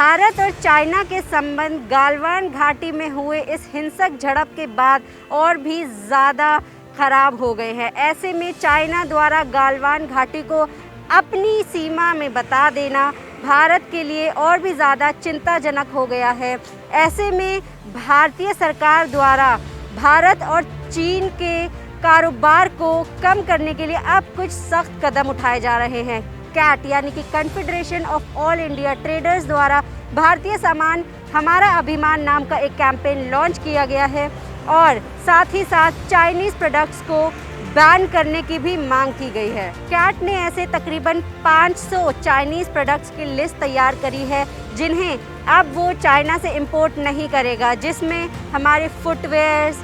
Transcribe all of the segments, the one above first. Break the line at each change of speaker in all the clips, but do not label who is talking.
भारत और चाइना के संबंध गालवान घाटी में हुए इस हिंसक झड़प के बाद और भी ज़्यादा खराब हो गए हैं। ऐसे में चाइना द्वारा गालवान घाटी को अपनी सीमा में बता देना भारत के लिए और भी ज़्यादा चिंताजनक हो गया है। ऐसे में भारतीय सरकार द्वारा भारत और चीन के कारोबार को कम करने के लिए अब कुछ सख्त कदम उठाए जा रहे हैं। कैट यानी कि confederation of all India traders द्वारा भारतीय सामान हमारा अभिमान नाम का एक कैंपेन लॉन्च किया गया है और साथ ही साथ चाइनीज़ प्रोडक्ट्स को बैन करने की भी मांग की गई है। कैट ने ऐसे तकरीबन 500 चाइनीज़ प्रोडक्ट्स की लिस्ट तैयार करी है जिन्हें अब वो चाइना से इंपोर्ट नहीं करेगा, जिसमें हमारे footwears,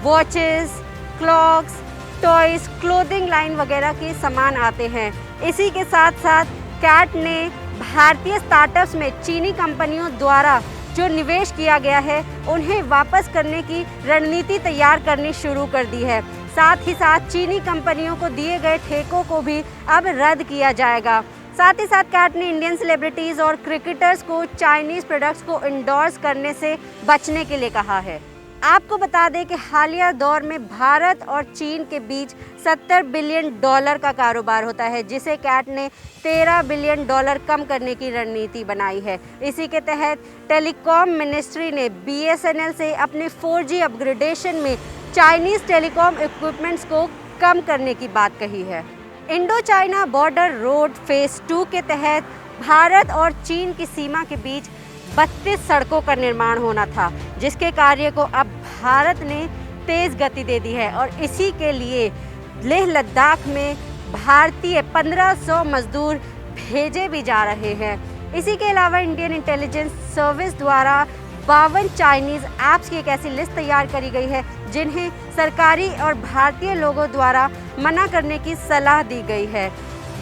watches, clocks, toys, clothing line वगैरह के सामान आते हैं। इसी के साथ साथ कैट ने भारतीय स्टार्टअप्स में चीनी कंपनियों द्वारा जो निवेश किया गया है उन्हें वापस करने की रणनीति तैयार करनी शुरू कर दी है। साथ ही साथ चीनी कंपनियों को दिए गए ठेकों को भी अब रद्द किया जाएगा। साथ ही साथ कैट ने इंडियन सेलिब्रिटीज़ और क्रिकेटर्स को चाइनीज़ प्रोडक्ट्स को इंडोर्स करने से बचने के लिए कहा है। आपको बता दें कि हालिया दौर में भारत और चीन के बीच $70 बिलियन का कारोबार होता है, जिसे कैट ने $13 बिलियन कम करने की रणनीति बनाई है। इसी के तहत टेलीकॉम मिनिस्ट्री ने BSNL से अपने 4G अपग्रेडेशन में चाइनीज़ टेलीकॉम इक्विपमेंट्स को कम करने की बात कही है। Indo China border road phase 2 के तहत भारत और चीन की सीमा के बीच 32 सड़कों का निर्माण होना था, जिसके कार्य को अब भारत ने तेज़ गति दे दी है और इसी के लिए लेह लद्दाख में भारतीय 1500 मजदूर भेजे भी जा रहे हैं। इसी के अलावा इंडियन इंटेलिजेंस सर्विस द्वारा 52 चाइनीज़ ऐप्स की एक ऐसी लिस्ट तैयार करी गई है जिन्हें सरकारी और भारतीय लोगों द्वारा मना करने की सलाह दी गई है।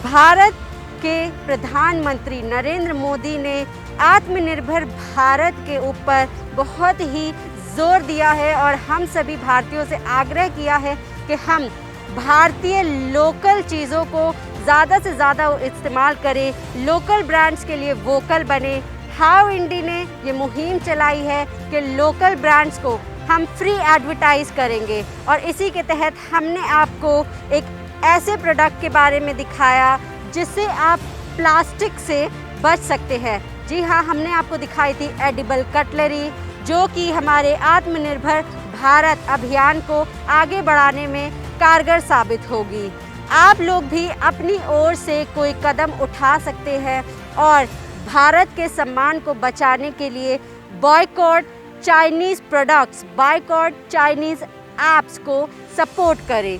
भारत के प्रधानमंत्री नरेंद्र मोदी ने आत्मनिर्भर भारत के ऊपर बहुत ही जोर दिया है और हम सभी भारतीयों से आग्रह किया है कि हम भारतीय लोकल चीज़ों को ज़्यादा से ज़्यादा इस्तेमाल करें, लोकल ब्रांड्स के लिए वोकल बने। हाउ इंडी ने ये मुहिम चलाई है कि लोकल ब्रांड्स को हम फ्री एडवर्टाइज़ करेंगे और इसी के तहत हमने आपको एक ऐसे प्रोडक्ट के बारे में दिखाया जिससे आप प्लास्टिक से बच सकते हैं। जी हाँ, हमने आपको दिखाई थी एडिबल कटलरी, जो कि हमारे आत्मनिर्भर भारत अभियान को आगे बढ़ाने में कारगर साबित होगी। आप लोग भी अपनी ओर से कोई कदम उठा सकते हैं और भारत के सम्मान को बचाने के लिए boycott Chinese products, boycott Chinese apps को सपोर्ट करें।